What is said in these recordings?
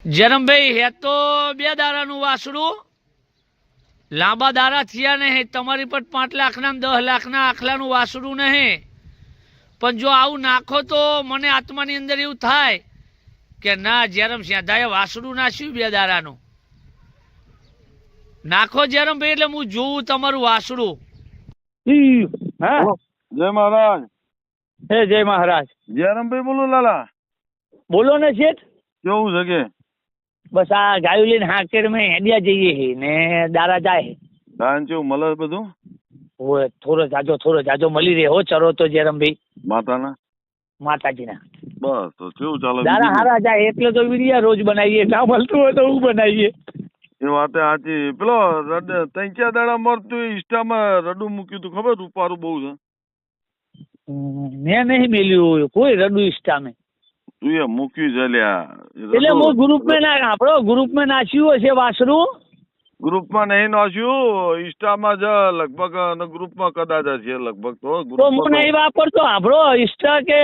જરમભાઈ હે તો 2 દારાનું વાસડું લાંબા દારા થયા નહીં તમારી પર 5 લાખના 10 લાખના આખલાનું વાસડું નહીં પણ જો આવું નાખો તો મને આત્માની અંદર એવું થાય કે ના જરમ સ્યાધાએ વાસડું નાખ્યું 2 દારાનું નાખો જરમભાઈ એટલે હું જોઉં તમારું વાસડું. હા જય મહારાજ. હે જય મહારાજ. જયરામભાઈ બોલો લાલા. બોલો ને શેઠ. કેવું છે કે? બસ આ ગાયું લઈને હાકેર માં હેડિયા જઈએ છે ને દારા જાય. ધાન કેવું મળે બધું? ઓય થોડો જાજો મળી રહે હો ચરો તો જયરામભાઈ માતાના માતાજીના. બસ તો કેવું ચાલે? દારા હારા જાય એટલે તો વિડિયા રોજ બનાવીએ, ના મળતું હોય તો હું બનાવીએ. એ વાતે સાચી. પેલો 3-4 દાડા મળતું ઇન્સ્ટામાં રડું મૂક્યું તું ખબર? રૂપારું બહુ છે. મેં નહીં મેલ્યું કોઈ રડુ ઇસ્ટામે. તું એ મૂક્યું છે લ્યા. એટલે હું ગ્રુપમાં ના આપણો ગ્રુપમાં નાખ્યું હશે વાસરું. ગ્રુપમાં નહીં નાખ્યું, ઇન્સ્ટામાં જ લગભગ અને ગ્રુપમાં કદાચ છે લગભગ. તો તો ગ્રુપમાં હું નહીં વાપરતો આપણો ઇન્સ્ટા કે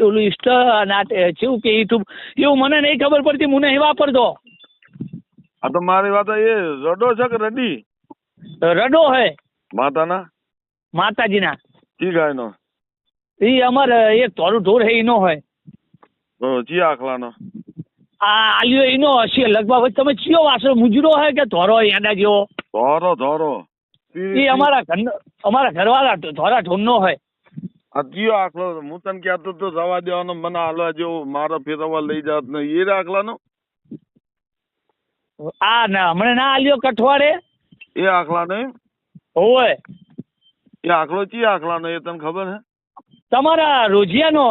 ઓલું ઇન્સ્ટા ના શું કે યુટ્યુબ એવું મને નહીં ખબર પડતી, હું નહીં વાપરતો. આ તો મારી વાત એ રડો છે કે રડી? રડો હે માતાના માતાજીના. કી ગાયનો? એ અમારે એક થોડું ઢોર હે એનો હોય. તો ચી આખલાનો? આ આલિયો એનો હશે લગભગ. તમે ચિયો વાસરો મુજરો હે કે ધોરો એના જેવો? ધોરો એ અમારા ઘરવાળા ધોરા ઢોરનો હોય. આ કયો આખલો? હું તને કહેતો તો રવા દેવાનો, મને હાલવા જેવું મારા ફેરવા લઈ જાત ને એ આખલાનો? આ ના હમણાં ના આલિયો કઠવાડે એ આખલા નહીં હોય. એ આખલો ચી આખલાનો એ તને ખબર હે? તમારા રોજિયાનો.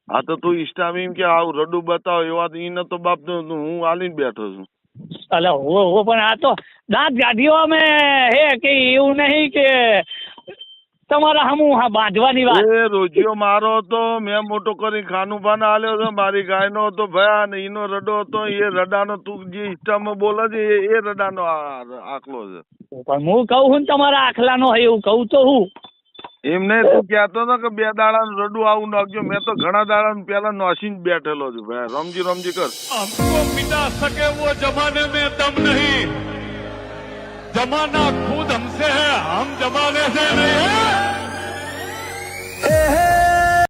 હા તો તું ઇન્સ્ટામાં એમ કે આવું રડું બતાવો એવા એને તો બાપ હું હાલીને બેઠો છું. અલે હો પણ આ તો દાંત ગાડીઓ અમે હે કે એવું નહીં કે તમારા હમું હા બાંધવાની વાત. એ રોજિયો મારો હતો, મેં મોટો કરી ખાનું પાના આલ્યો હતો. મારી ગાયનો હતો ભયા ને એનો રડો હતો. એ રડાનો તું જે ઇન્સ્ટામાં બોલે છે એ રડાનો આખલો છે. પણ હું કહું છું ને તમારા આખલાનો હોય એવું કહું તો હું. એમને તું કહેતો હતો કે 2 દાડાનું રડું આવું નાખજો. મેં તો ઘણા દાડા પેલા નોસીને બેઠેલો છું ભાઈ. રમજી કર. हमको मिटा सके वो जमाने में दम नहीं, जमाना खुद हमसे है, हम जमाने से नहीं है।